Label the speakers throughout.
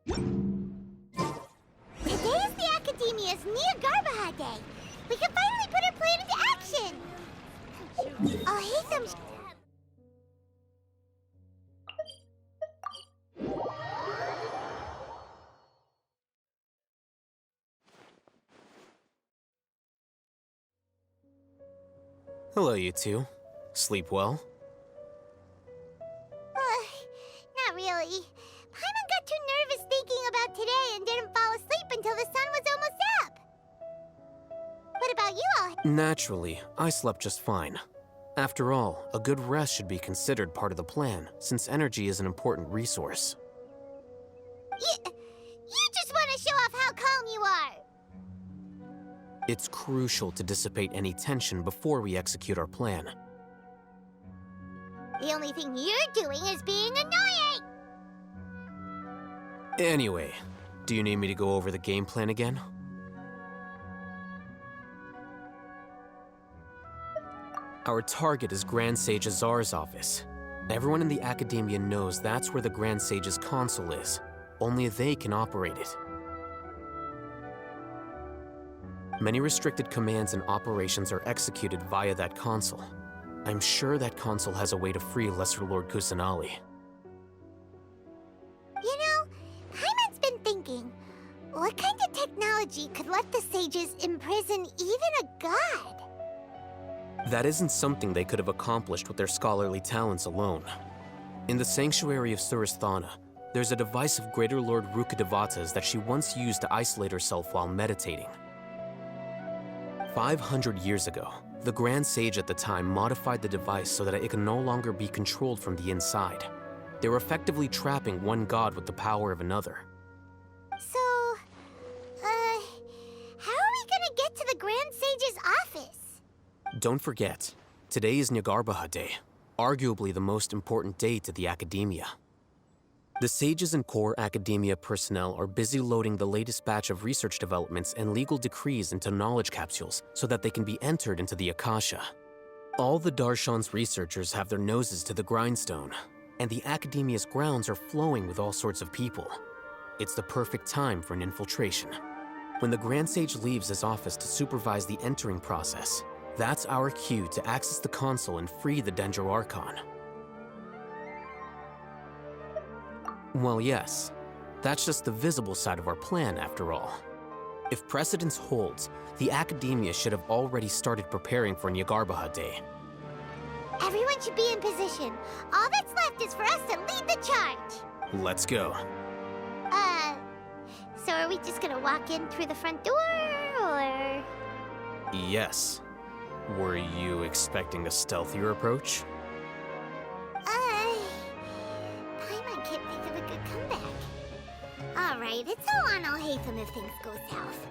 Speaker 1: Today's the Academia's Niagarbaha Day. We can finally put our plan into action. I'll hate them.
Speaker 2: Hello, you two. Sleep well?
Speaker 1: Not really. Paimon got too nervous thinking about today and didn't fall asleep until the sun was almost up. What about you all?
Speaker 2: Naturally, I slept just fine. After all, a good rest should be considered part of the plan, since energy is an important resource.
Speaker 1: You just want to show off how calm you are.
Speaker 2: It's crucial to dissipate any tension before we execute our plan.
Speaker 1: The only thing you're doing is being annoying.
Speaker 2: Anyway, do you need me to go over the game plan again? Our target is Grand Sage Azar's office. Everyone in the Academia knows that's where the Grand Sage's console is. Only they can operate it. Many restricted commands and operations are executed via that console. I'm sure that console has a way to free Lesser Lord Kusanali.
Speaker 1: You know, Paimon's been thinking, what kind of technology could let the sages imprison even a god?
Speaker 2: That isn't something they could have accomplished with their scholarly talents alone. In the sanctuary of Surasthana, there's a device of Greater Lord Rukkhadevata's that she once used to isolate herself while meditating. 500 years ago, the Grand Sage at the time modified the device so that it could no longer be controlled from the inside. They were effectively trapping one god with the power of another.
Speaker 1: So, how are we gonna get to the Grand Sage's office?
Speaker 2: Don't forget, today is Niagarbaha Day, arguably the most important day to the Academia. The sages and core Academia personnel are busy loading the latest batch of research developments and legal decrees into knowledge capsules so that they can be entered into the Akasha. All the Darshan's researchers have their noses to the grindstone, and the Academia's grounds are flowing with all sorts of people. It's the perfect time for an infiltration. When the Grand Sage leaves his office to supervise the entering process, that's our cue to access the console and free the Dendro Archon. Well, yes, that's just the visible side of our plan, after all. If precedence holds, the Academia should have already started preparing for Niagarbaha Day.
Speaker 1: Everyone should be in position. All that's left is for us to lead the charge.
Speaker 2: Let's go.
Speaker 1: So are we just gonna walk in through the front door, or...?
Speaker 2: Yes. Were you expecting a stealthier approach?
Speaker 1: Paimon can't think of a good comeback. Alright, it's all on Alhaitham if things go south.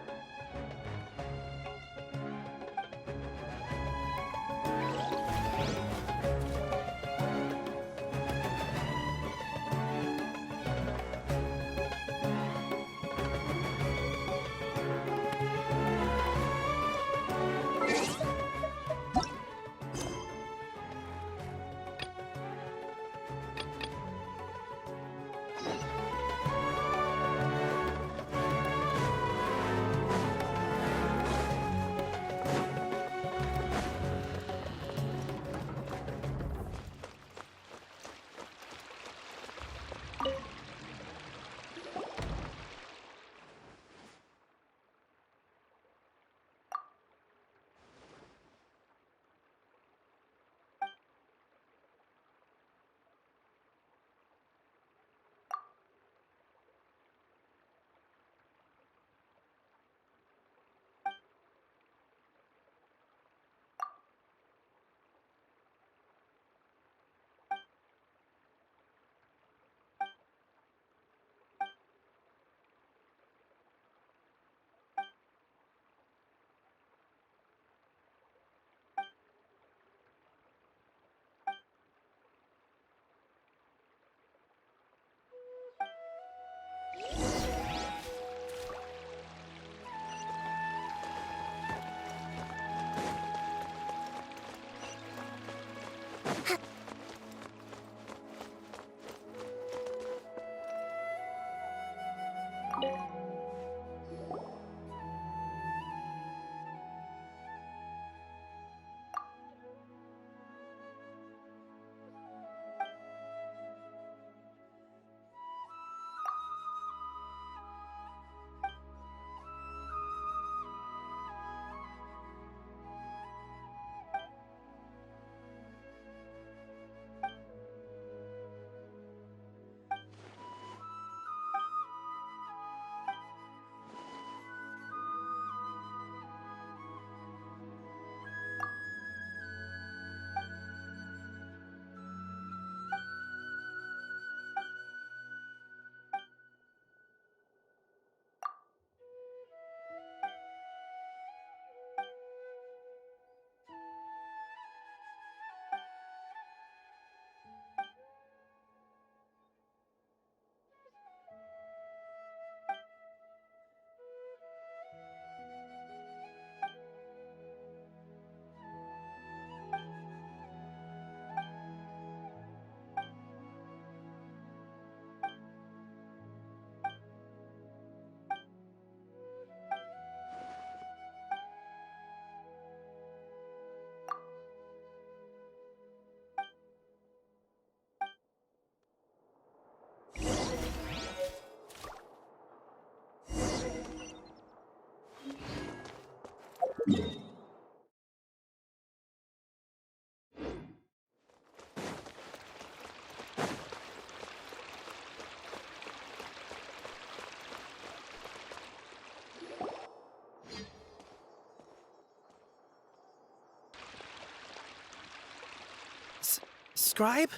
Speaker 3: Scribe?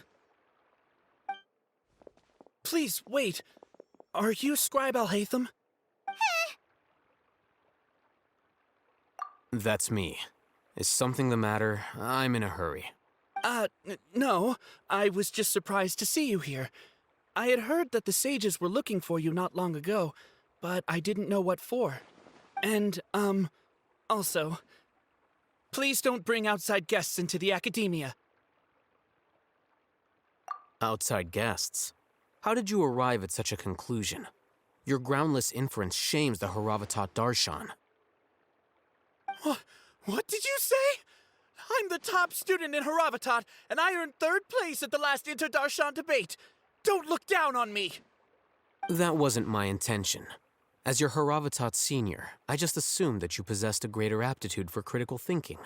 Speaker 3: Please, wait. Are you Scribe Alhaitham?
Speaker 2: That's me. Is something the matter? I'm in a hurry.
Speaker 3: No. I was just surprised to see you here. I had heard that the sages were looking for you not long ago, but I didn't know what for. And, also, please don't bring outside guests into the academia.
Speaker 2: Outside guests? How did you arrive at such a conclusion? Your groundless inference shames the Haravatat Darshan.
Speaker 3: What did you say? I'm the top student in Haravatat, and I earned 3rd place at the last Inter-Darshan debate. Don't look down on me!
Speaker 2: That wasn't my intention. As your Haravatat senior, I just assumed that you possessed a greater aptitude for critical thinking.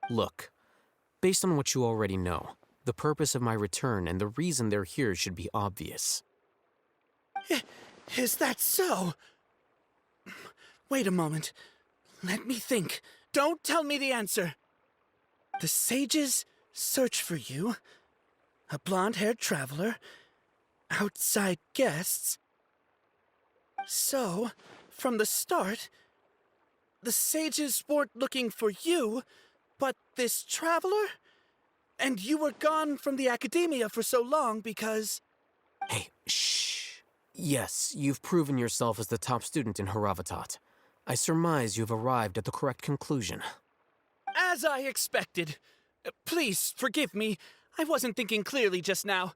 Speaker 2: Look, based on what you already know, the purpose of my return and the reason they're here should be obvious.
Speaker 3: Is that so? Wait a moment. Let me think. Don't tell me the answer. The sages search for you. A blonde-haired traveler. Outside guests. So, from the start, the sages weren't looking for you, but this traveler? And you were gone from the academia for so long because...
Speaker 2: Hey, shh. Yes, you've proven yourself as the top student in Haravatat. I surmise you've arrived at the correct conclusion.
Speaker 3: As I expected. Please, forgive me. I wasn't thinking clearly just now.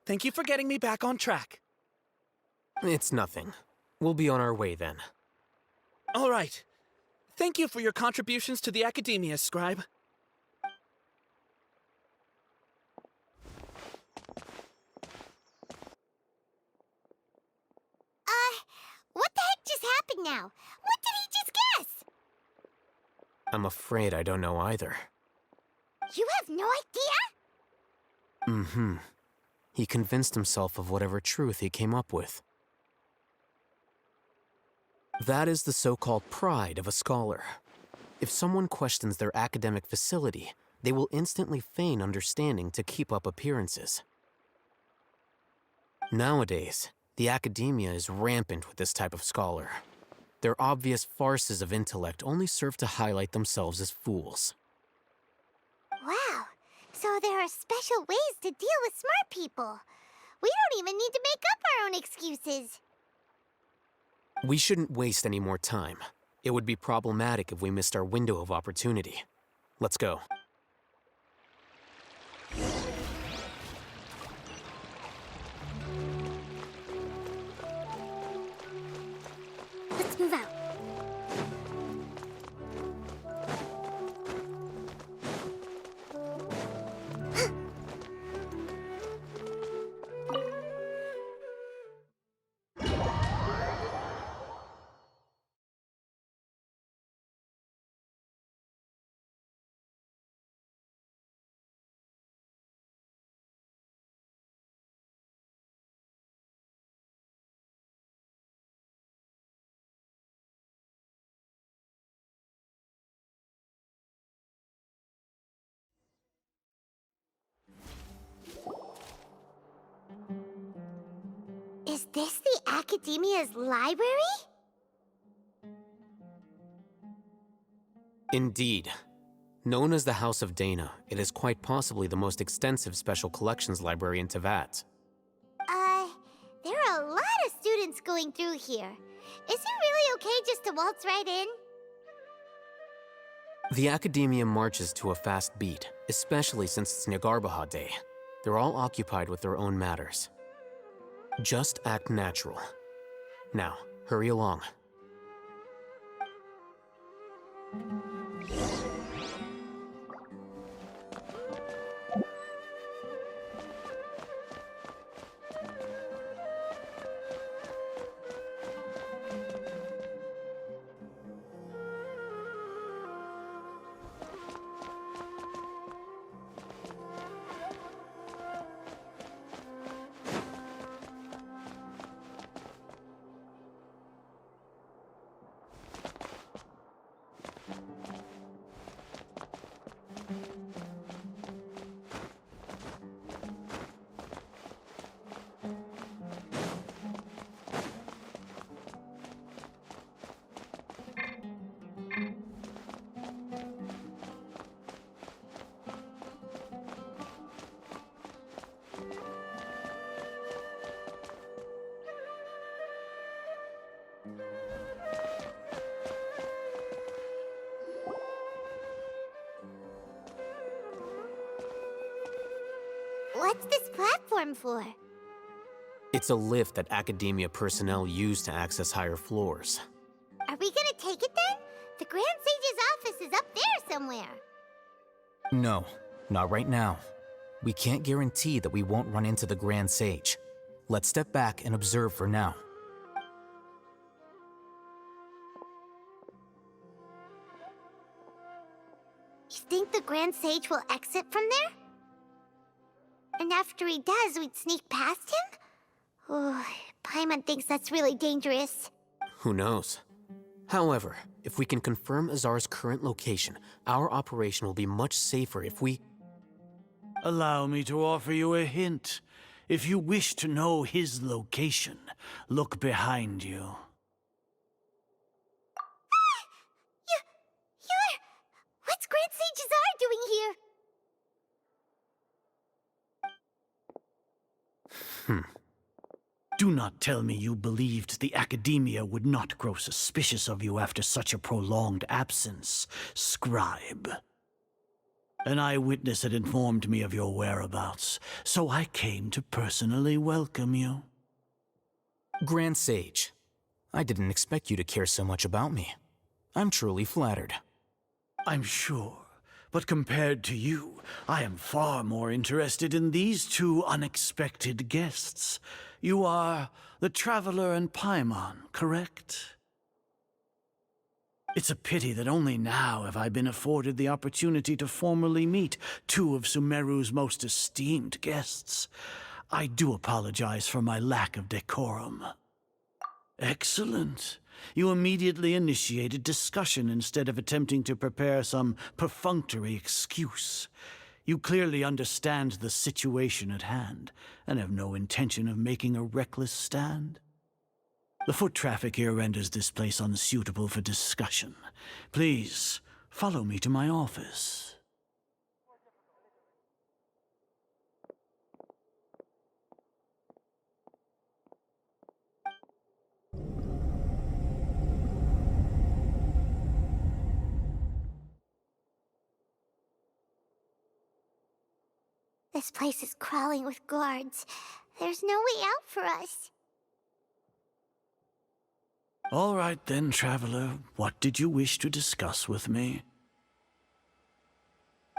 Speaker 3: Thank you for getting me back on track.
Speaker 2: It's nothing. We'll be on our way then.
Speaker 3: All right. Thank you for your contributions to the academia, Scribe.
Speaker 1: What the heck just happened now? What did he just guess?
Speaker 2: I'm afraid I don't know either.
Speaker 1: You have no idea?
Speaker 2: Mm-hmm. He convinced himself of whatever truth he came up with. That is the so-called pride of a scholar. If someone questions their academic facility, they will instantly feign understanding to keep up appearances. Nowadays, the academia is rampant with this type of scholar. Their obvious farces of intellect only serve to highlight themselves as fools.
Speaker 1: Wow, so there are special ways to deal with smart people. We don't even need to make up our own excuses.
Speaker 2: We shouldn't waste any more time. It would be problematic if we missed our window of opportunity. Let's go.
Speaker 1: Let's move out. Is this the Academia's library?
Speaker 2: Indeed. Known as the House of Dana, it is quite possibly the most extensive special collections library in Teyvat.
Speaker 1: There are a lot of students going through here. Is it really okay just to waltz right in?
Speaker 2: The Academia marches to a fast beat, especially since it's Nyargarbaha Day. They're all occupied with their own matters. Just act natural. Now, hurry along.
Speaker 1: platform for?
Speaker 2: It's a lift that Academia personnel use to access higher floors.
Speaker 1: Are we gonna take it then? The Grand Sage's office is up there somewhere.
Speaker 4: No, not right now. We can't guarantee that we won't run into the Grand Sage. Let's step back and observe for now.
Speaker 1: You think the Grand Sage will exit from there? And after he does, we'd sneak past him? Oh, Paimon thinks that's really dangerous.
Speaker 2: Who knows? However, if we can confirm Azar's current location, our operation will be much safer if we...
Speaker 5: Allow me to offer you a hint. If you wish to know his location, look behind you.
Speaker 1: What's Grand Sage Azar doing here?
Speaker 5: Do not tell me you believed the Academia would not grow suspicious of you after such a prolonged absence, scribe. An eyewitness had informed me of your whereabouts, so I came to personally welcome you.
Speaker 4: Grand Sage, I didn't expect you to care so much about me. I'm truly flattered.
Speaker 5: I'm sure, but compared to you, I am far more interested in these two unexpected guests. You are the Traveler and Paimon, correct? It's a pity that only now have I been afforded the opportunity to formally meet two of Sumeru's most esteemed guests. I do apologize for my lack of decorum. Excellent. You immediately initiated discussion instead of attempting to prepare some perfunctory excuse. You clearly understand the situation at hand, and have no intention of making a reckless stand. The foot traffic here renders this place unsuitable for discussion. Please, follow me to my office.
Speaker 1: This place is crawling with guards. There's no way out for us.
Speaker 5: All right then, Traveler. What did you wish to discuss with me?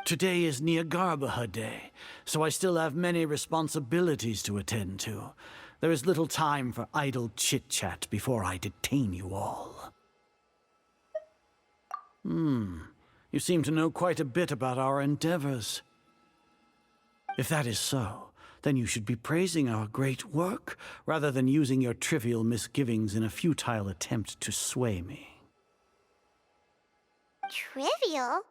Speaker 5: Today is Nyagarbha Day, so I still have many responsibilities to attend to. There is little time for idle chit-chat before I detain you all. You seem to know quite a bit about our endeavors. If that is so, then you should be praising our great work, rather than using your trivial misgivings in a futile attempt to sway me.
Speaker 1: Trivial?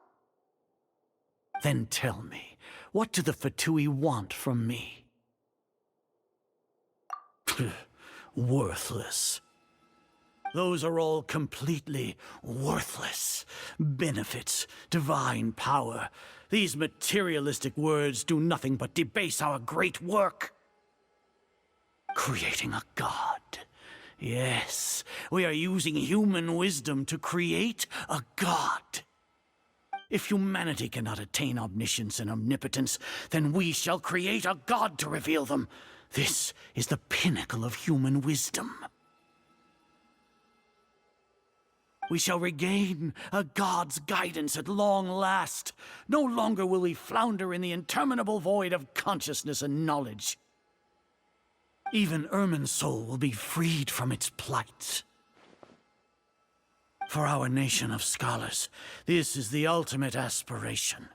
Speaker 5: Then tell me, what do the Fatui want from me? Worthless. Those are all completely worthless. Benefits, divine power. These materialistic words do nothing but debase our great work. Creating a god. Yes, we are using human wisdom to create a god. If humanity cannot attain omniscience and omnipotence, then we shall create a god to reveal them. This is the pinnacle of human wisdom. We shall regain a god's guidance at long last. No longer will we flounder in the interminable void of consciousness and knowledge. Even Ermin's soul will be freed from its plight. For our nation of scholars, this is the ultimate aspiration.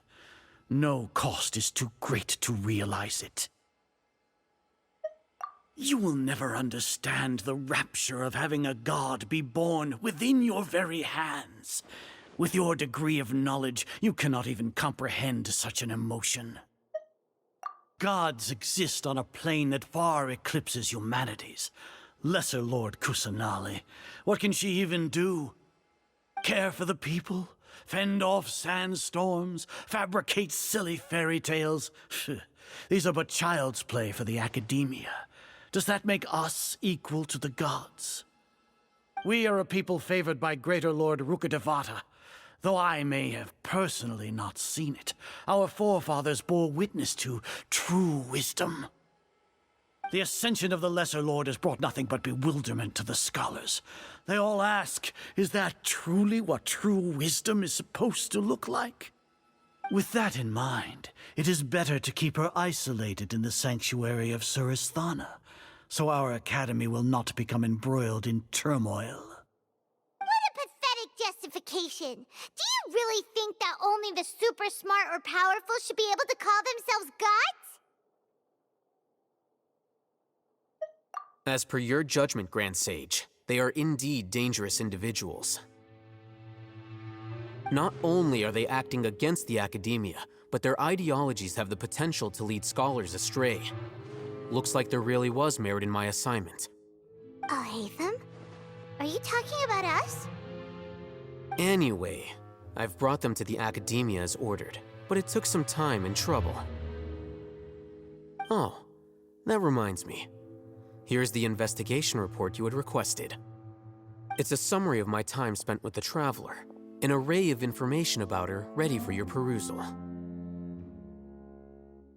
Speaker 5: No cost is too great to realize it. You will never understand the rapture of having a god be born within your very hands. With your degree of knowledge, you cannot even comprehend such an emotion. Gods exist on a plane that far eclipses humanity's. Lesser Lord Kusanali, what can she even do? Care for the people? Fend off sandstorms? Fabricate silly fairy tales? These are but child's play for the Academia. Does that make us equal to the gods? We are a people favored by Greater Lord Rukkhadevata. Though I may have personally not seen it, our forefathers bore witness to true wisdom. The ascension of the Lesser Lord has brought nothing but bewilderment to the scholars. They all ask, is that truly what true wisdom is supposed to look like? With that in mind, it is better to keep her isolated in the sanctuary of Suristhana, so our academy will not become embroiled in turmoil.
Speaker 1: What a pathetic justification! Do you really think that only the super smart or powerful should be able to call themselves gods?
Speaker 2: As per your judgment, Grand Sage, they are indeed dangerous individuals. Not only are they acting against the academia, but their ideologies have the potential to lead scholars astray. Looks like there really was merit in my assignment.
Speaker 1: Alhaitham? Are you talking about us?
Speaker 2: Anyway, I've brought them to the academia as ordered, but it took some time and trouble. Oh, that reminds me. Here's the investigation report you had requested. It's a summary of my time spent with the Traveler, an array of information about her ready for your perusal.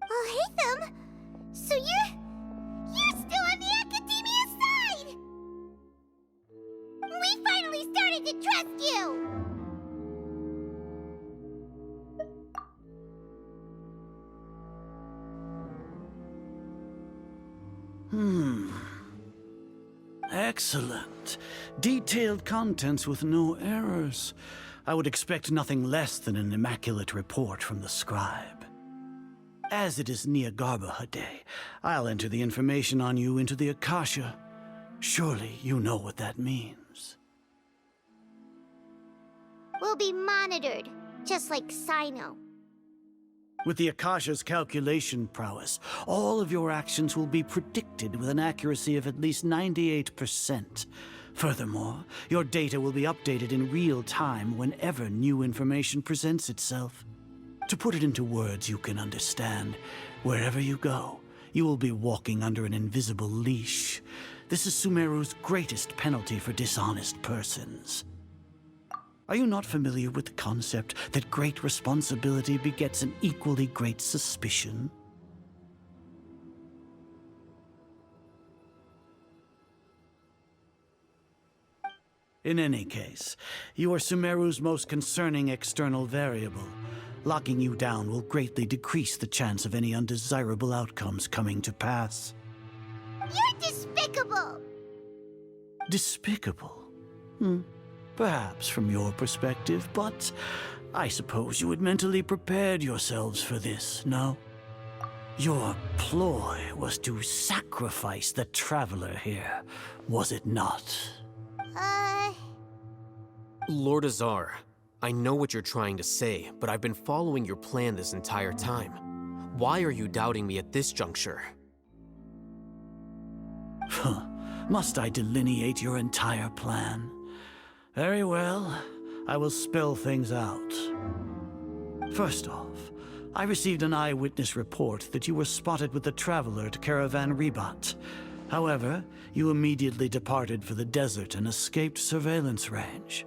Speaker 1: Alhaitham? So you're still on the academia side! We finally started to trust you!
Speaker 5: Excellent. Detailed contents with no errors. I would expect nothing less than an immaculate report from the scribe. As it is Niagarbaha Day, I'll enter the information on you into the Akasha. Surely you know what that means.
Speaker 1: We'll be monitored, just like Sino.
Speaker 5: With the Akasha's calculation prowess, all of your actions will be predicted with an accuracy of at least 98%. Furthermore, your data will be updated in real time whenever new information presents itself. To put it into words you can understand, wherever you go, you will be walking under an invisible leash. This is Sumeru's greatest penalty for dishonest persons. Are you not familiar with the concept that great responsibility begets an equally great suspicion? In any case, you are Sumeru's most concerning external variable. Locking you down will greatly decrease the chance of any undesirable outcomes coming to pass.
Speaker 1: You're despicable!
Speaker 5: Despicable? Perhaps from your perspective, but I suppose you had mentally prepared yourselves for this, no? Your ploy was to sacrifice the Traveler here, was it not?
Speaker 2: Lord Azar, I know what you're trying to say, but I've been following your plan this entire time. Why are you doubting me at this juncture?
Speaker 5: Must I delineate your entire plan? Very well, I will spell things out. First off, I received an eyewitness report that you were spotted with the Traveler at Caravan Ribat. However, you immediately departed for the desert and escaped surveillance range.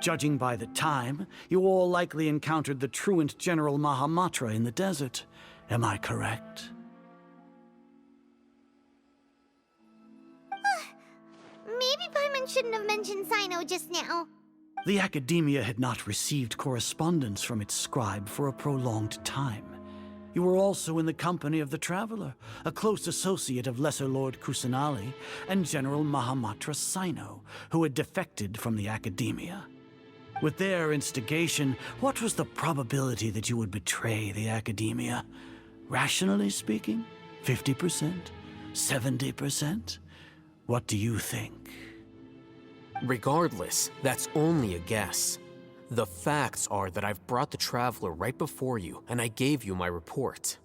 Speaker 5: Judging by the time, you all likely encountered the truant General Mahamatra in the desert. Am I correct?
Speaker 1: Maybe Paimon shouldn't have mentioned Sino just now.
Speaker 5: The Academia had not received correspondence from its scribe for a prolonged time. You were also in the company of the Traveler, a close associate of Lesser Lord Kusanali and General Mahamatra Sino, who had defected from the Academia. With their instigation, what was the probability that you would betray the Academia? Rationally speaking, 50%? 70%? What do you think?
Speaker 2: Regardless, that's only a guess. The facts are that I've brought the Traveler right before you, and I gave you my report.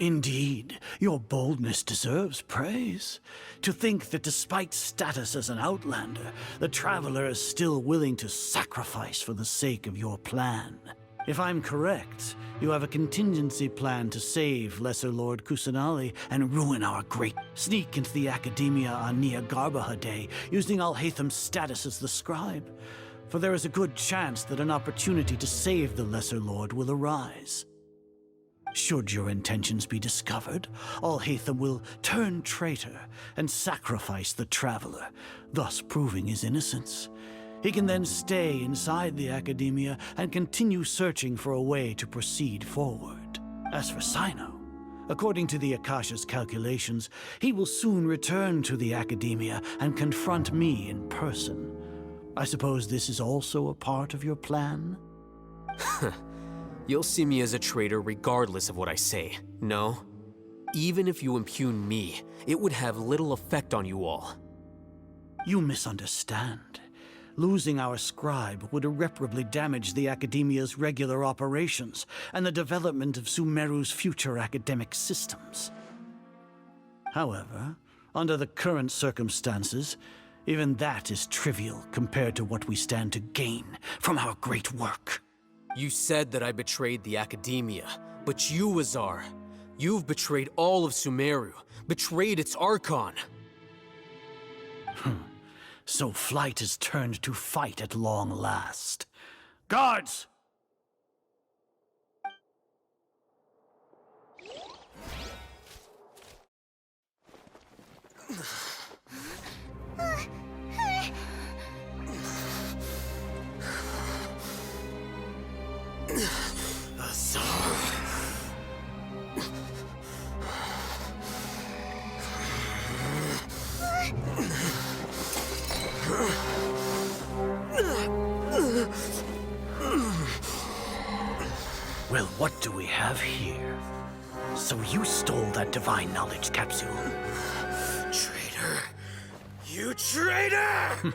Speaker 5: Indeed, your boldness deserves praise. To think that despite status as an outlander, the Traveler is still willing to sacrifice for the sake of your plan. If I'm correct, you have a contingency plan to save Lesser Lord Kusanali and ruin our great sneak into the Academia on Niagarbaha Day, using Alhaitham's status as the scribe. for there is a good chance that an opportunity to save the Lesser Lord will arise. Should your intentions be discovered, Alhaitham will turn traitor and sacrifice the Traveler, thus proving his innocence. He can then stay inside the Academia and continue searching for a way to proceed forward. As for Sino, according to the Akasha's calculations, he will soon return to the Academia and confront me in person. I suppose this is also a part of your plan?
Speaker 2: You'll see me as a traitor regardless of what I say, no? Even if you impugn me, it would have little effect on you all.
Speaker 5: You misunderstand. Losing our scribe would irreparably damage the Academia's regular operations and the development of Sumeru's future academic systems. However, under the current circumstances, even that is trivial compared to what we stand to gain from our great work.
Speaker 2: You said that I betrayed the Academia, but you, Azar, you've betrayed all of Sumeru, betrayed its Archon.
Speaker 5: So flight has turned to fight at long last. Guards! Well, what do we have here? So you stole that divine knowledge capsule?
Speaker 2: Traitor! You traitor!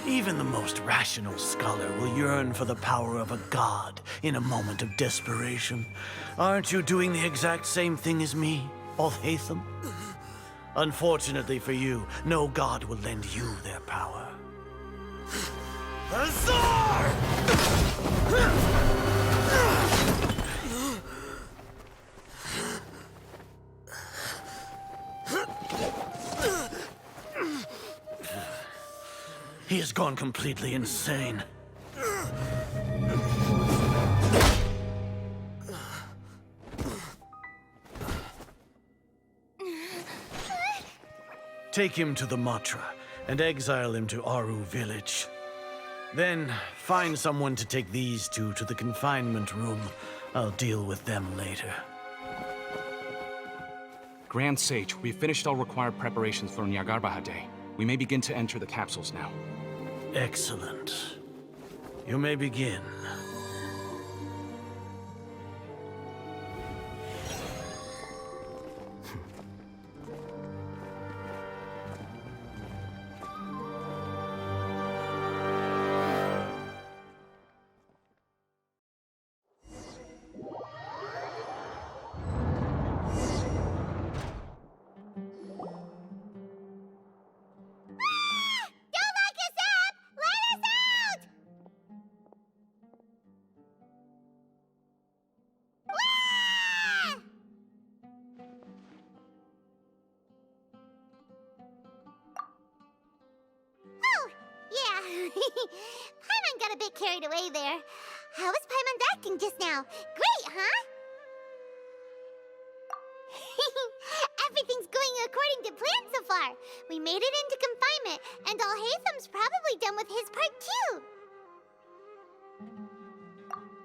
Speaker 5: Even the most rational scholar will yearn for the power of a god in a moment of desperation. Aren't you doing the exact same thing as me, Alhaitham? Unfortunately for you, no god will lend you their power.
Speaker 2: Azar!
Speaker 5: He has gone completely insane. Take him to the Matra and exile him to Aru village. Then find someone to take these two to the confinement room. I'll deal with them later.
Speaker 6: Grand Sage, we've finished all required preparations for Nyagarbha Day. We may begin to enter the capsules now.
Speaker 5: Excellent. You may begin.
Speaker 1: Paimon got a bit carried away there. How was Paimon acting just now? Great, huh? Everything's going according to plan so far. We made it into confinement, and Alhaitham's probably done with his part too.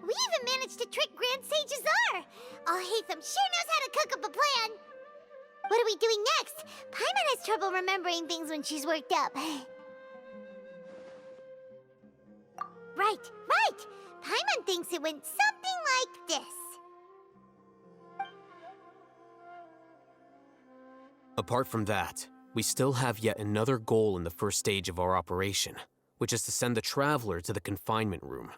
Speaker 1: We even managed to trick Grand Sage Azar. Alhaitham sure knows how to cook up a plan. What are we doing next? Paimon has trouble remembering things when she's worked up. Right. Paimon thinks it went something like this.
Speaker 2: Apart from that, we still have yet another goal in the first stage of our operation, which is to send the Traveler to the confinement room.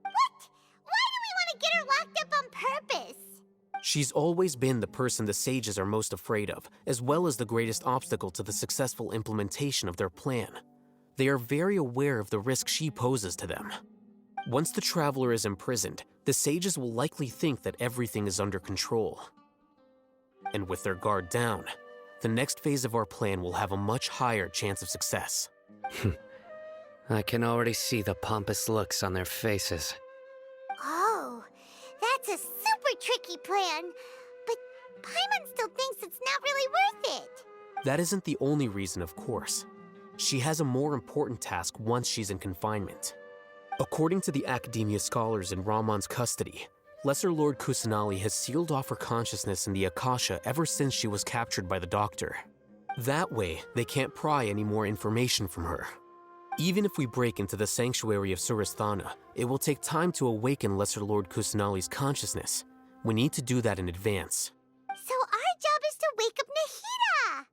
Speaker 1: What? Why do we want to get her locked up on purpose?
Speaker 2: She's always been the person the sages are most afraid of, as well as the greatest obstacle to the successful implementation of their plan. They are very aware of the risk she poses to them. Once the Traveler is imprisoned, the sages will likely think that everything is under control. And with their guard down, the next phase of our plan will have a much higher chance of success.
Speaker 7: I can already see the pompous looks on their faces.
Speaker 1: Oh, that's a super tricky plan. But Paimon still thinks it's not really worth it.
Speaker 2: That isn't the only reason, of course. She has a more important task once she's in confinement. According to the Academia scholars in Ramon's custody, Lesser Lord Kusanali has sealed off her consciousness in the Akasha ever since she was captured by the Doctor. That way, they can't pry any more information from her. Even if we break into the sanctuary of Suristhana, it will take time to awaken Lesser Lord Kusanali's consciousness. We need to do that in advance.
Speaker 1: So our job is to wake up Nahida!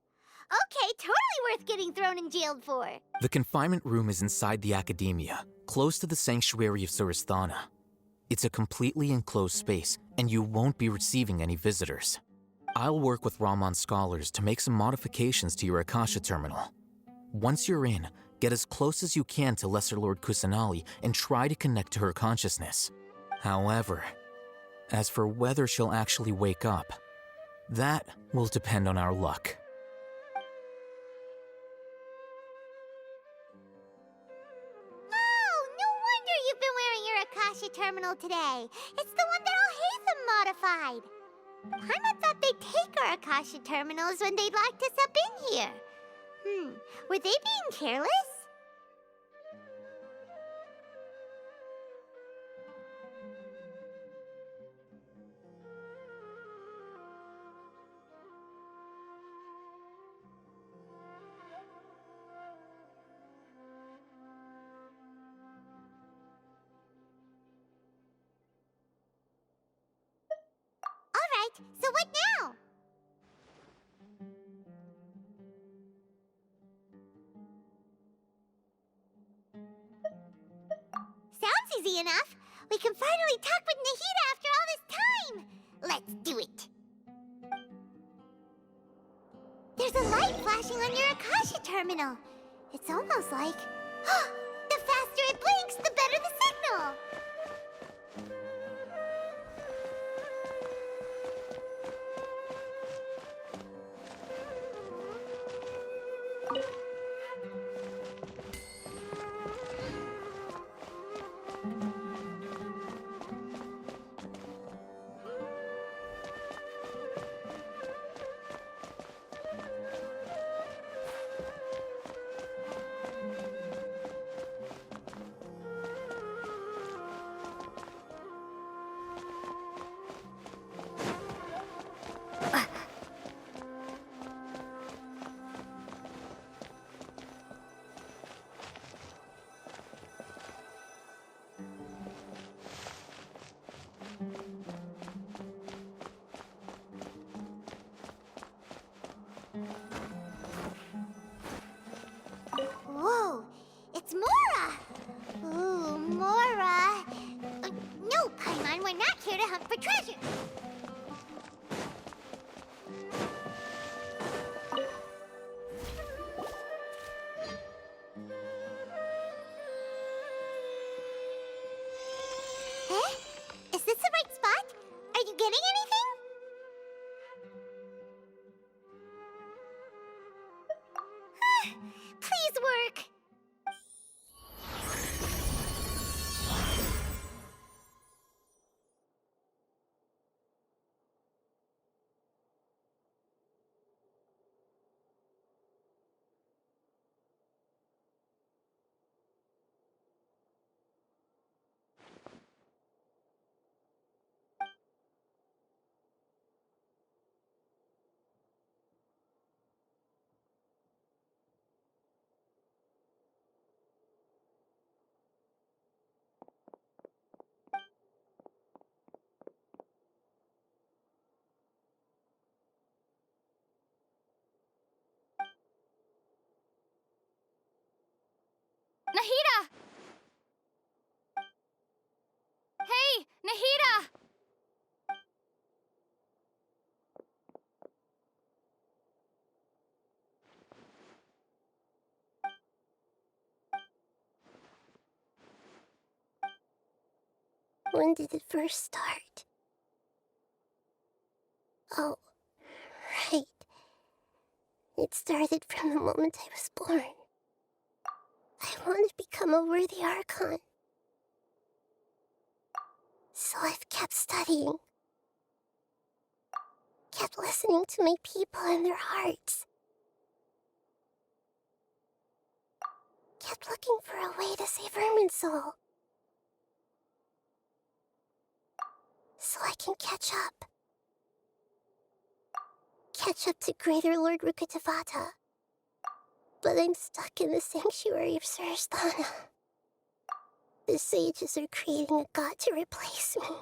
Speaker 1: Okay, totally worth getting thrown and jailed for.
Speaker 4: The confinement room is inside the Academia, close to the sanctuary of Suristhana. It's a completely enclosed space, and you won't be receiving any visitors. I'll work with Ramon's scholars to make some modifications to your Akasha terminal. Once you're in, get as close as you can to Lesser Lord Kusanali and try to connect to her consciousness. However, as for whether she'll actually wake up, that will depend on our luck.
Speaker 1: Oh, no wonder you've been wearing your Akasha terminal today. It's the one that Al-Haytham modified. Paimon thought they'd take our Akasha terminals when they'd locked us up in here. Were they being careless? Alright, so what now? Sounds easy enough. We can finally talk with Nahida after all this time. Let's do it. There's a light flashing on your Akasha terminal. It's almost like... the faster it blinks, the better the signal. Whoa, it's Mora! Ooh, Mora! No, Paimon, we're not here to hunt for treasure. Eh? Is this the right spot? Are you getting anything? Please work.
Speaker 8: Nahida! Hey, Nahida!
Speaker 1: When did it first start? Oh, right. It started from the moment I was born. I want to become a worthy Archon. So I've kept studying. Kept listening to my people and their hearts. Kept looking for a way to save Irminsul. So I can catch up. Catch up to Greater Lord Rukkhadevata. But I'm stuck in the sanctuary of Surasthana. The sages are creating a god to replace me.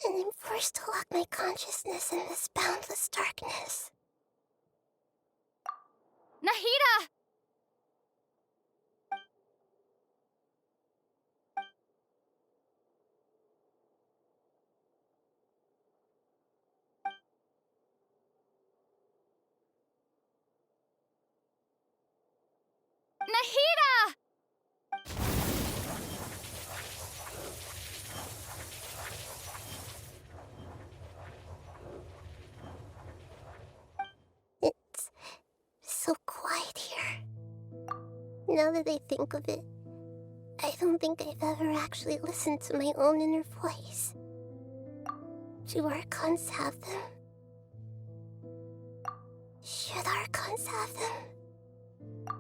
Speaker 1: And I'm forced to lock my consciousness in this boundless darkness.
Speaker 8: Nahida! Nahida!
Speaker 1: It's so quiet here. Now that I think of it, I don't think I've ever actually listened to my own inner voice. Do Archons have them? Should Archons have them?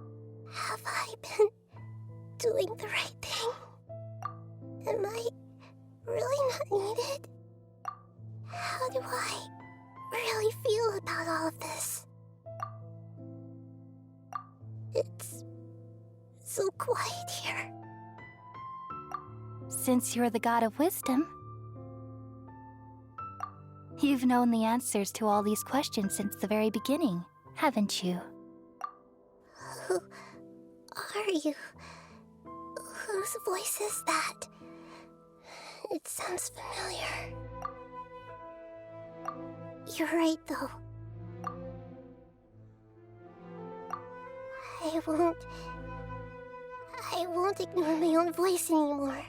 Speaker 1: Have I been doing the right thing? Am I really not needed? How do I really feel about all of this? It's so quiet here.
Speaker 8: Since you're the god of wisdom, you've known the answers to all these questions since the very beginning, haven't you?
Speaker 1: Who are you? Whose voice is that? It sounds familiar. You're right, though. I won't ignore my own voice anymore.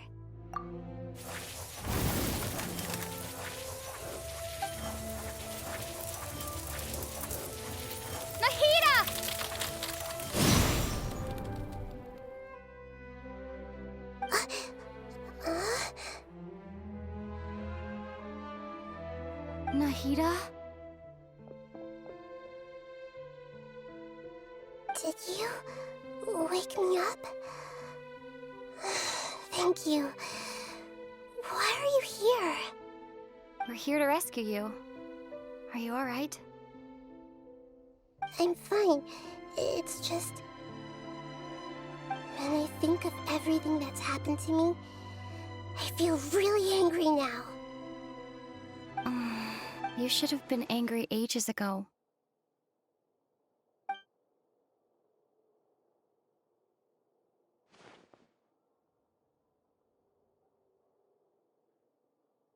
Speaker 8: Nahida! Nahida?
Speaker 1: Did you wake me up? Thank you. Why are you here?
Speaker 8: We're here to rescue you. Are you alright?
Speaker 1: I'm fine. It's just... when I think of everything that's happened to me, I feel really angry now.
Speaker 8: You should have been angry ages ago.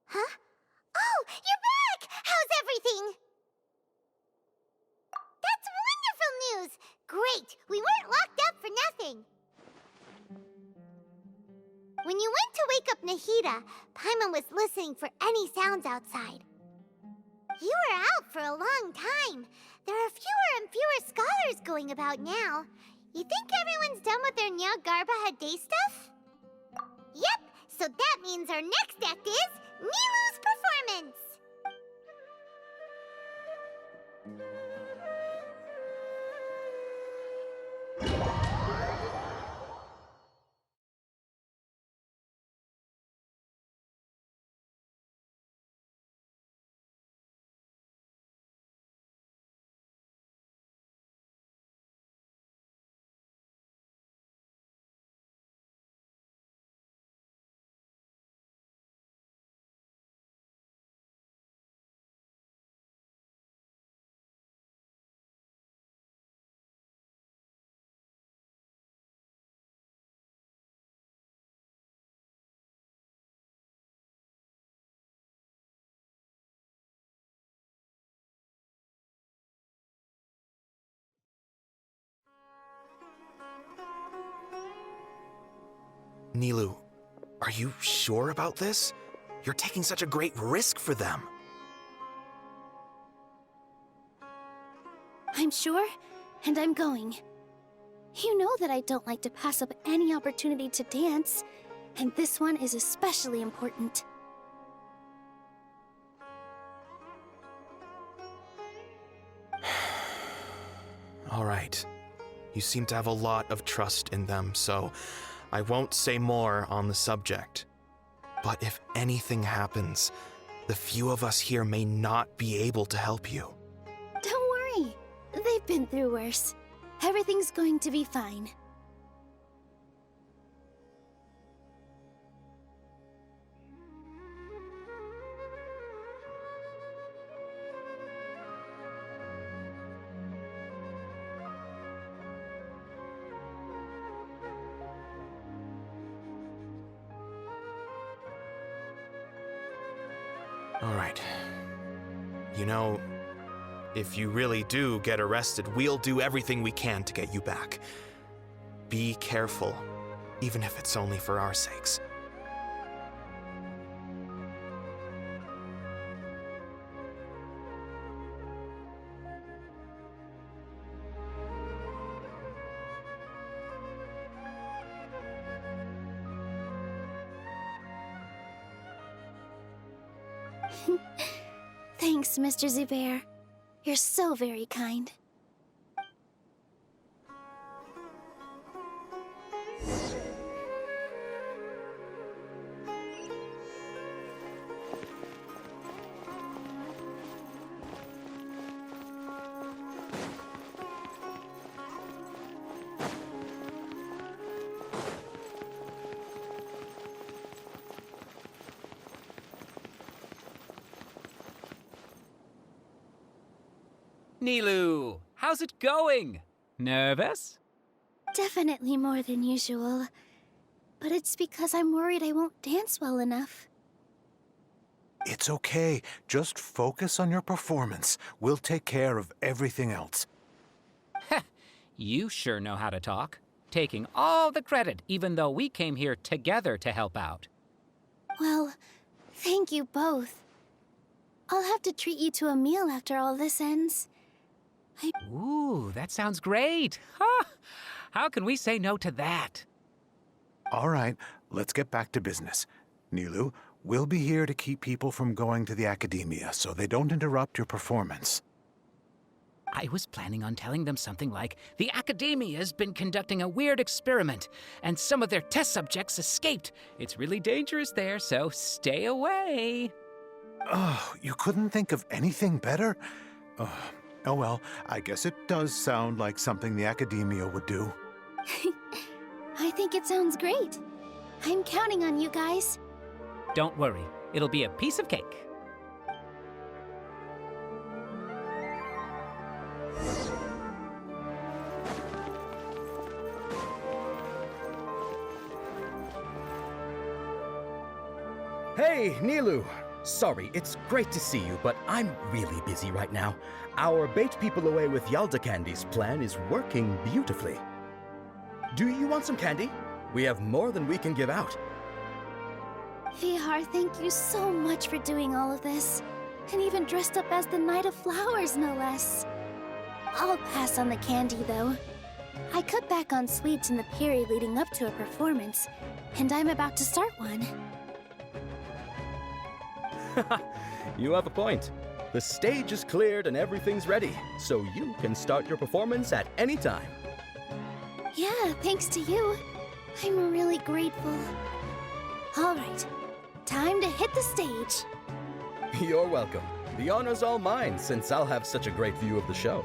Speaker 1: Huh? Oh, you're back! How's everything? That's wonderful news! Great! We weren't locked up for nothing! When you went to wake up Nahida, Paimon was listening for any sounds outside. You were out for a long time. There are fewer and fewer scholars going about now. You think everyone's done with their Nyagarbha Day stuff? Yep, so that means our next act is Nilu's performance!
Speaker 9: Nilu, are you sure about this? You're taking such a great risk for them.
Speaker 8: I'm sure, and I'm going.
Speaker 10: You know that I don't like to pass up any opportunity to dance, and this one is especially important.
Speaker 9: All right. You seem to have a lot of trust in them, so I won't say more on the subject. But if anything happens, the few of us here may not be able to help you.
Speaker 10: Don't worry. They've been through worse. Everything's going to be fine.
Speaker 9: All right. You know, if you really do get arrested, we'll do everything we can to get you back. Be careful, even if it's only for our sakes.
Speaker 10: Thanks, Mr. Zubair. You're so very kind.
Speaker 11: Nilu, how's it going? Nervous?
Speaker 10: Definitely more than usual. But it's because I'm worried I won't dance well enough.
Speaker 12: It's okay. Just focus on your performance. We'll take care of everything else.
Speaker 11: Heh, you sure know how to talk. Taking all the credit, even though we came here together to help out.
Speaker 10: Well, thank you both. I'll have to treat you to a meal after all this ends.
Speaker 11: Ooh, that sounds great. Huh? How can we say no to that?
Speaker 12: All right, let's get back to business. Nilu, we'll be here to keep people from going to the academia so they don't interrupt your performance.
Speaker 11: I was planning on telling them something like, the academia's been conducting a weird experiment, and some of their test subjects escaped. It's really dangerous there, so stay away.
Speaker 12: Oh, you couldn't think of anything better? Oh well, I guess it does sound like something the academia would do.
Speaker 10: I think it sounds great. I'm counting on you guys.
Speaker 11: Don't worry, it'll be a piece of cake.
Speaker 13: Hey, Nilu! Sorry, it's great to see you, but I'm really busy right now. Our Bait People Away with Yalda Candies plan is working beautifully. Do you want some candy? We have more than we can give out.
Speaker 10: Vihar, thank you so much for doing all of this. And even dressed up as the Knight of Flowers, no less. I'll pass on the candy, though. I cut back on sweets in the period leading up to a performance, and I'm about to start one.
Speaker 13: You have a point. The stage is cleared and everything's ready, so you can start your performance at any time.
Speaker 10: Yeah, thanks to you. I'm really grateful. All right, time to hit the stage.
Speaker 13: You're welcome. The honor's all mine, since I'll have such a great view of the show.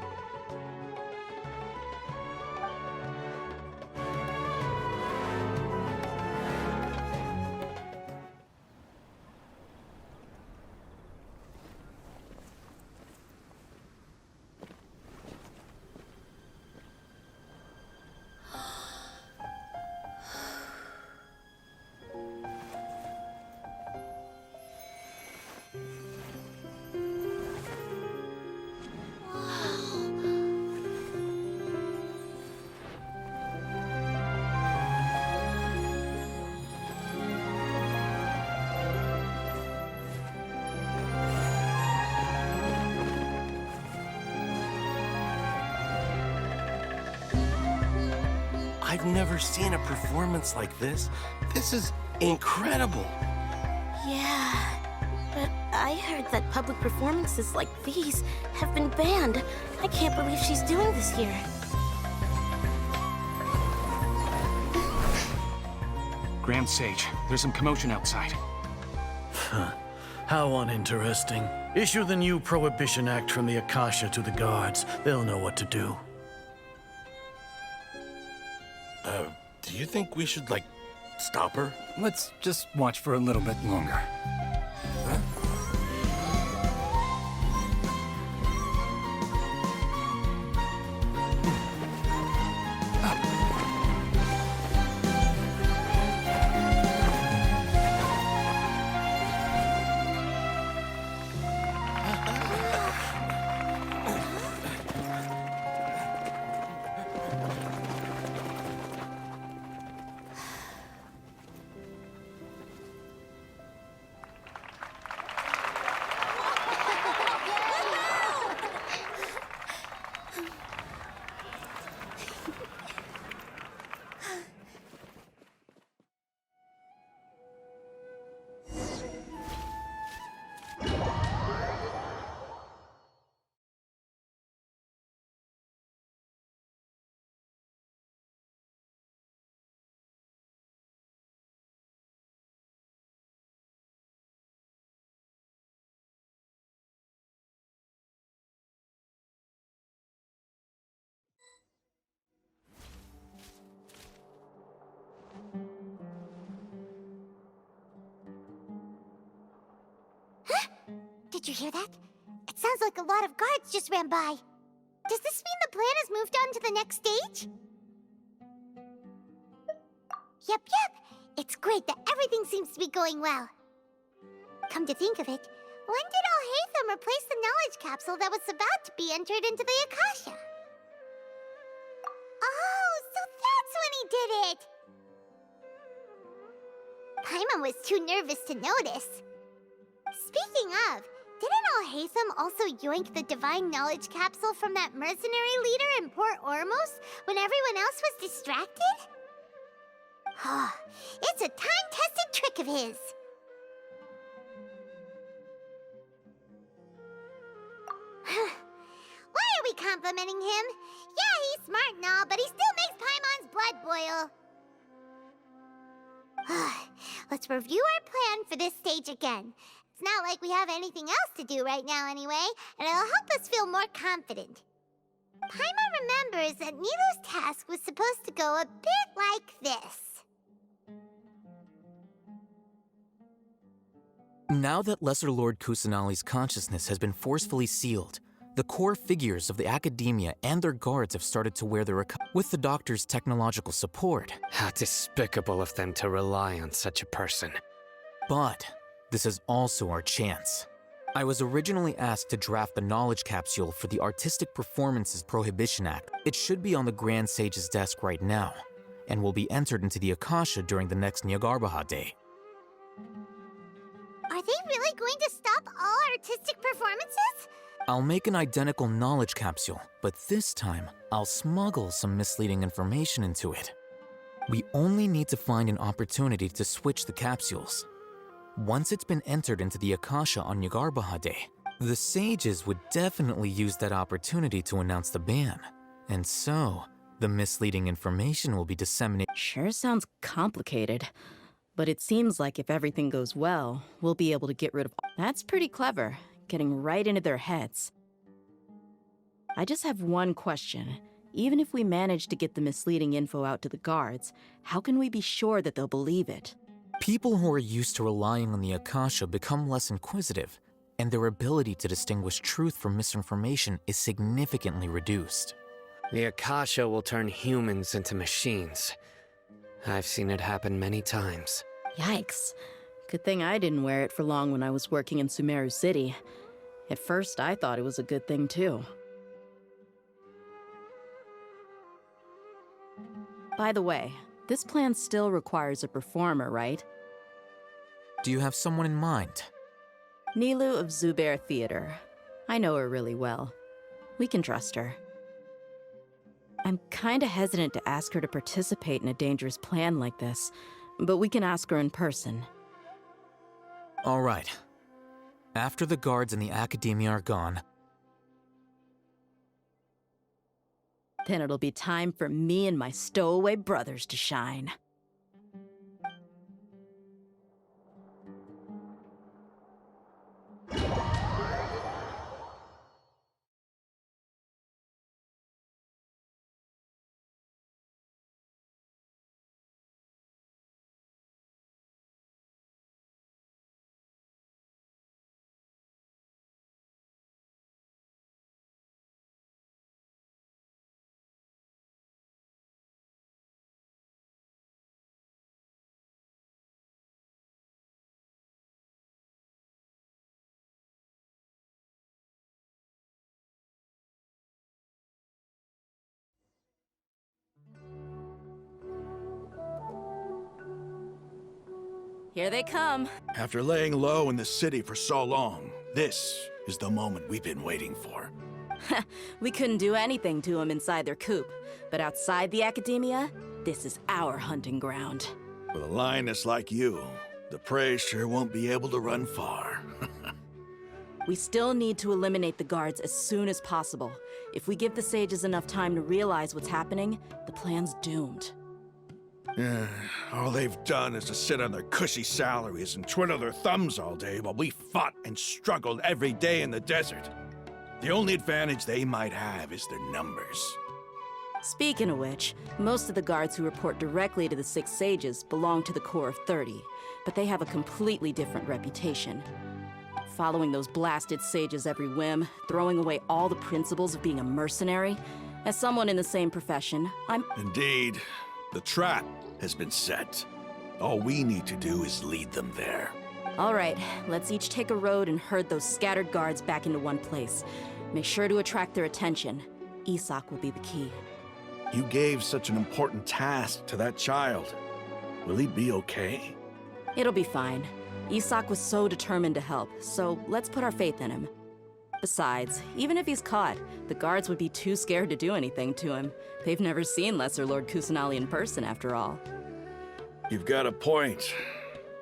Speaker 14: I've never seen a performance like this. This is incredible.
Speaker 10: Yeah, but I heard that public performances like these have been banned. I can't believe she's doing this here.
Speaker 6: Grand Sage, there's some commotion outside.
Speaker 5: How uninteresting. Issue the new Prohibition Act from the Akasha to the guards. They'll know what to do.
Speaker 14: Do you think we should, like, stop her?
Speaker 15: Let's just watch for a little bit longer.
Speaker 1: Did you hear that? It sounds like a lot of guards just ran by. Does this mean the plan has moved on to the next stage? Yep. It's great that everything seems to be going well. Come to think of it, when did Alhaitham replace the knowledge capsule that was about to be entered into the Akasha? Oh, so that's when he did it! Paimon was too nervous to notice. Speaking of, didn't Alhaitham also yoink the divine knowledge capsule from that mercenary leader in Port Ormos when everyone else was distracted? It's a time-tested trick of his. Why are we complimenting him? Yeah, he's smart and all, but he still makes Paimon's blood boil. Let's review our plan for this stage again. It's not like we have anything else to do right now anyway, and it'll help us feel more confident. Paimon remembers that Nilu's task was supposed to go a bit like this.
Speaker 4: Now that Lesser Lord Kusanali's consciousness has been forcefully sealed, the core figures of the academia and their guards have started to wear their with the doctor's technological support.
Speaker 7: How despicable of them to rely on such a person.
Speaker 4: But this is also our chance. I was originally asked to draft the knowledge capsule for the Artistic Performances Prohibition Act. It should be on the Grand Sage's desk right now, and will be entered into the Akasha during the next Nyagarbaha Day.
Speaker 1: Are they really going to stop all artistic performances?
Speaker 4: I'll make an identical knowledge capsule, but this time, I'll smuggle some misleading information into it. We only need to find an opportunity to switch the capsules. Once it's been entered into the Akasha on Nyagarbaha Day, the sages would definitely use that opportunity to announce the ban. And so, the misleading information will be disseminated.
Speaker 16: Sure sounds complicated. But it seems like if everything goes well, we'll be able to get rid of... That's pretty clever, getting right into their heads. I just have one question. Even if we manage to get the misleading info out to the guards, how can we be sure that they'll believe it?
Speaker 4: People who are used to relying on the Akasha become less inquisitive, and their ability to distinguish truth from misinformation is significantly reduced.
Speaker 7: The Akasha will turn humans into machines. I've seen it happen many times.
Speaker 16: Yikes. Good thing I didn't wear it for long when I was working in Sumeru City. At first, I thought it was a good thing, too. By the way, this plan still requires a performer, right?
Speaker 4: Do you have someone in mind?
Speaker 16: Nilu of Zubair Theater. I know her really well. We can trust her. I'm kinda hesitant to ask her to participate in a dangerous plan like this, but we can ask her in person.
Speaker 4: All right. After the guards in the Academia are gone,
Speaker 16: then it'll be time for me and my stowaway brothers to shine. Here they come.
Speaker 17: After laying low in the city for so long, this is the moment we've been waiting for.
Speaker 16: We couldn't do anything to them inside their coop, but outside the Academia, this is our hunting ground.
Speaker 17: With a lioness like you, the prey sure won't be able to run far.
Speaker 16: We still need to eliminate the guards as soon as possible. If we give the sages enough time to realize what's happening, the plan's doomed.
Speaker 17: All they've done is to sit on their cushy salaries and twiddle their thumbs all day while we fought and struggled every day in the desert. The only advantage they might have is their numbers.
Speaker 16: Speaking of which, most of the guards who report directly to the Six Sages belong to the Corps of 30, but they have a completely different reputation. Following those blasted sages every whim, throwing away all the principles of being a mercenary. As someone in the same profession, I'm...
Speaker 17: Indeed. The trap has been set. All we need to do is lead them there.
Speaker 16: All right, let's each take a road and herd those scattered guards back into one place. Make sure to attract their attention. Isak will be the key.
Speaker 17: You gave such an important task to that child. Will he be okay?
Speaker 16: It'll be fine. Isak was so determined to help, so let's put our faith in him. Besides, even if he's caught, the guards would be too scared to do anything to him. They've never seen Lesser Lord Kusanali in person, after all.
Speaker 17: You've got a point.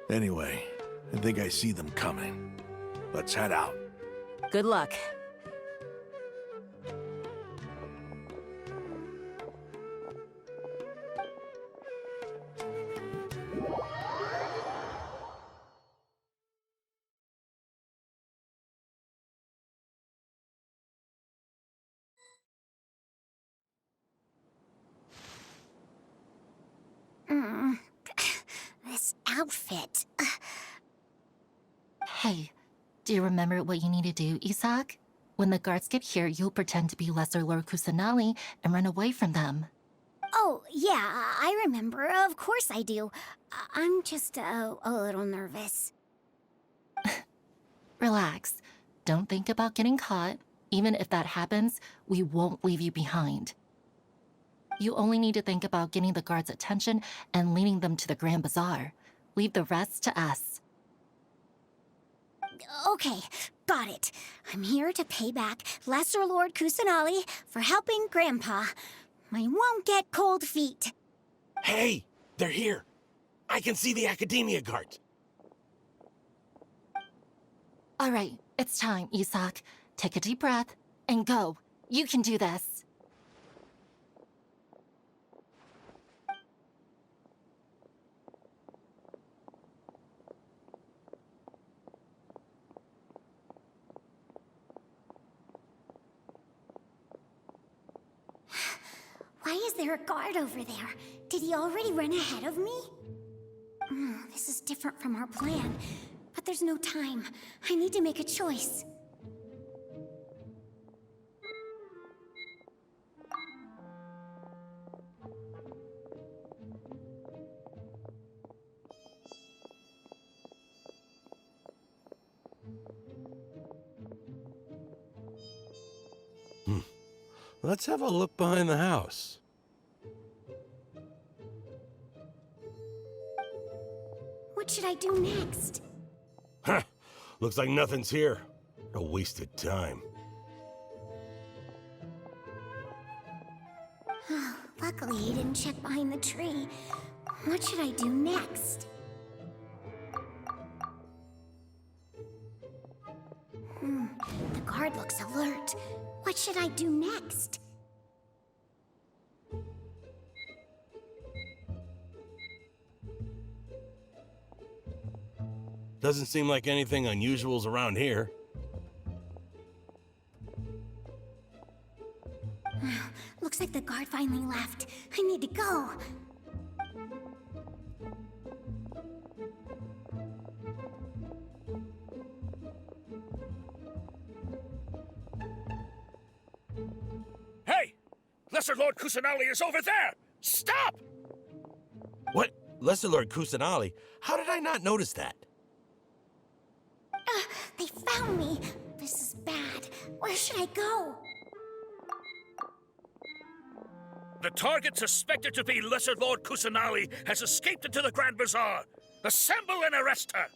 Speaker 17: Anyway, I think I see them coming. Let's head out.
Speaker 16: Good luck.
Speaker 1: This outfit.
Speaker 8: Hey, do you remember what you need to do, Isak? When the guards get here, you'll pretend to be Lesser Lord Kusanali and run away from them.
Speaker 1: Oh, yeah, I remember. Of course I do. I'm just a little nervous.
Speaker 8: Relax. Don't think about getting caught. Even if that happens, we won't leave you behind. You only need to think about getting the guards' attention and leading them to the Grand Bazaar. Leave the rest to us.
Speaker 1: Okay, got it. I'm here to pay back Lesser Lord Kusanali for helping Grandpa. I won't get cold feet.
Speaker 14: Hey, they're here. I can see the Academia guards.
Speaker 8: All right, it's time, Isak. Take a deep breath and go. You can do this.
Speaker 1: Why is there a guard over there? Did he already run ahead of me? This is different from our plan. But there's no time. I need to make a choice.
Speaker 14: Let's have a look behind the house.
Speaker 1: What should I do next?
Speaker 14: Huh. Looks like nothing's here. A wasted time.
Speaker 1: Luckily, he didn't check behind the tree. What should I do next? The guard looks alert. What should I do next?
Speaker 14: Doesn't seem like anything unusual's around here.
Speaker 1: Looks like the guard finally left. I need to go.
Speaker 17: Hey! Lesser Lord Kusanali is over there! Stop!
Speaker 14: What? Lesser Lord Kusanali? How did I not notice that?
Speaker 1: They found me. This is bad. Where should I go?
Speaker 17: The target suspected to be Lesser Lord Kusanali has escaped into the Grand Bazaar. Assemble and arrest her!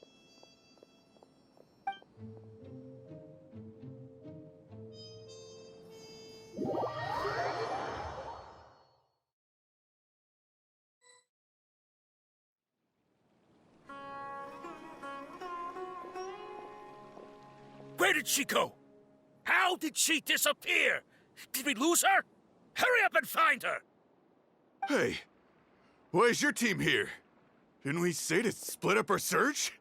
Speaker 17: Where did she go? How did she disappear? Did we lose her? Hurry up and find her!
Speaker 18: Hey, why is your team here? Didn't we say to split up our search?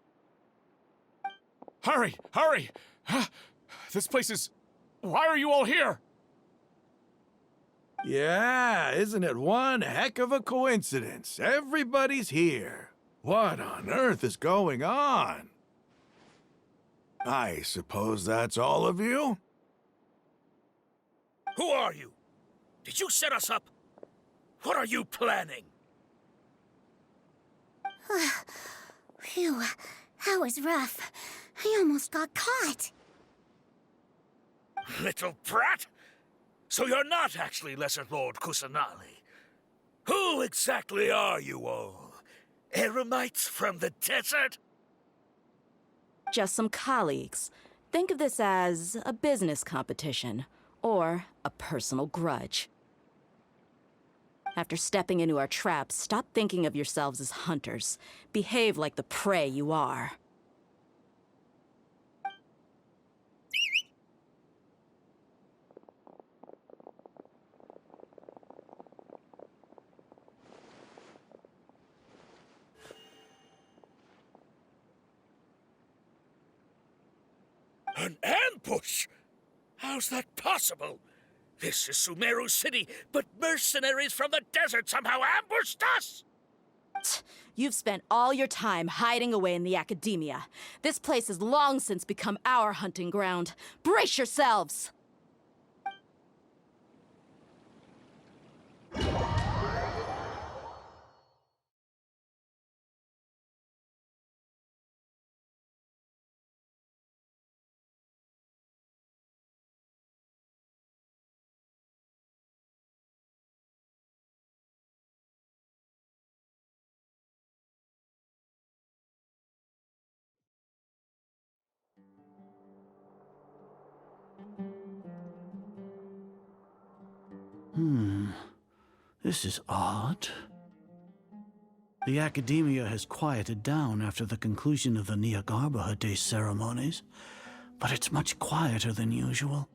Speaker 6: Hurry! Hurry! This place is... Why are you all here?
Speaker 17: Yeah, isn't it one heck of a coincidence? Everybody's here. What on earth is going on? I suppose that's all of you? Who are you? Did you set us up? What are you planning?
Speaker 1: Phew, that was rough. I almost got caught.
Speaker 17: Little brat! So you're not actually Lesser Lord Kusanali. Who exactly are you all? Eremites from the desert?
Speaker 16: Just some colleagues. Think of this as a business competition, or a personal grudge. After stepping into our traps, stop thinking of yourselves as hunters. Behave like the prey you are.
Speaker 17: An ambush? How's that possible? This is Sumeru City, but mercenaries from the desert somehow ambushed us!
Speaker 16: You've spent all your time hiding away in the academia. This place has long since become our hunting ground. Brace yourselves!
Speaker 5: This is odd. The academia has quieted down after the conclusion of the Nyagarbha Day ceremonies, but it's much quieter than usual.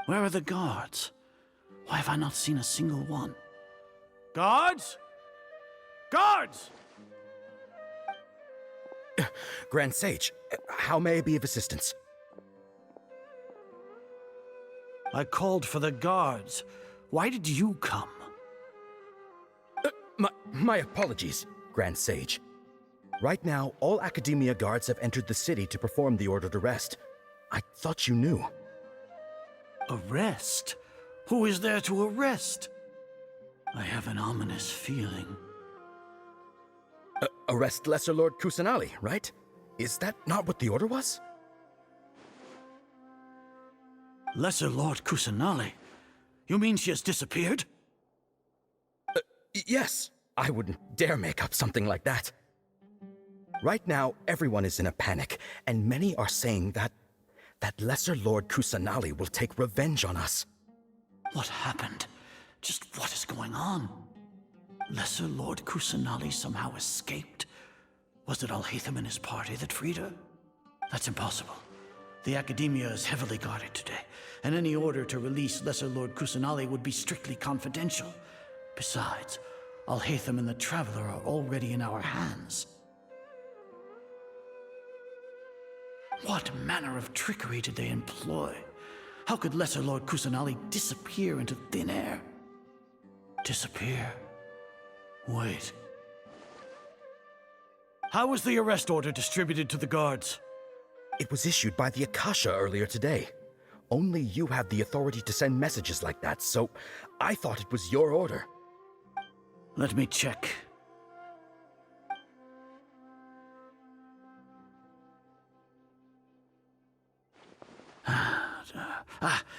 Speaker 5: Where are the guards? Why have I not seen a single one? Guards? Guards!
Speaker 13: Grand Sage, how may I be of assistance?
Speaker 5: I called for the guards. Why did you come?
Speaker 13: My apologies, Grand Sage. Right now, all Academia guards have entered the city to perform the ordered arrest. I thought you knew.
Speaker 5: Arrest? Who is there to arrest? I have an ominous feeling.
Speaker 13: Arrest Lesser Lord Kusanali, right? Is that not what the order was?
Speaker 5: Lesser Lord Kusanali? You mean she has disappeared?
Speaker 13: Yes. I wouldn't dare make up something like that. Right now, everyone is in a panic, and many are saying that Lesser Lord Kusanali will take revenge on us.
Speaker 5: What happened? Just what is going on? Lesser Lord Kusanali somehow escaped? Was it Alhaitham and his party that freed her? That's impossible. The Academia is heavily guarded today, and any order to release Lesser Lord Kusanali would be strictly confidential. Besides, Alhaitham and the Traveler are already in our hands. What manner of trickery did they employ? How could Lesser Lord Kusanali disappear into thin air? Disappear? Wait. How was the arrest order distributed to the guards?
Speaker 13: It was issued by the Akasha earlier today. Only you have the authority to send messages like that, so I thought it was your order.
Speaker 5: Let me check.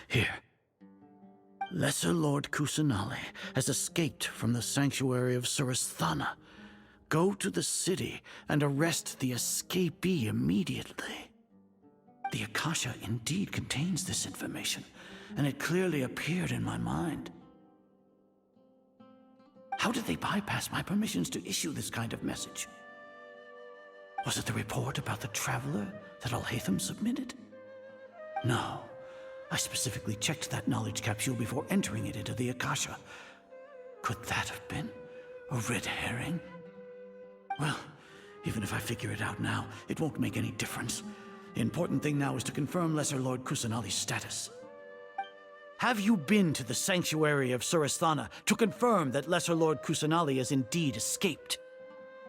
Speaker 5: Here. Lesser Lord Kusanali has escaped from the sanctuary of Surasthana. Go to the city and arrest the escapee immediately. The Akasha indeed contains this information, and it clearly appeared in my mind. How did they bypass my permissions to issue this kind of message? Was it the report about the Traveler that Alhaitham submitted? No. I specifically checked that knowledge capsule before entering it into the Akasha. Could that have been a red herring? Well, even if I figure it out now, it won't make any difference. The important thing now is to confirm Lesser Lord Kusanali's status. Have you been to the sanctuary of Surasthana to confirm that Lesser Lord Kusanali has indeed escaped?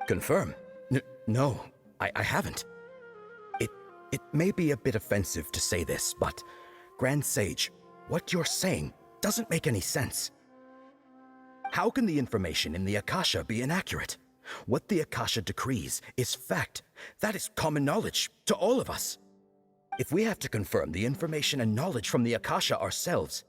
Speaker 13: Confirm? No, I haven't. It may be a bit offensive to say this, but Grand Sage, what you're saying doesn't make any sense. How can the information in the Akasha be inaccurate? What the Akasha decrees is fact. That is common knowledge to all of us. If we have to confirm the information and knowledge from the Akasha ourselves,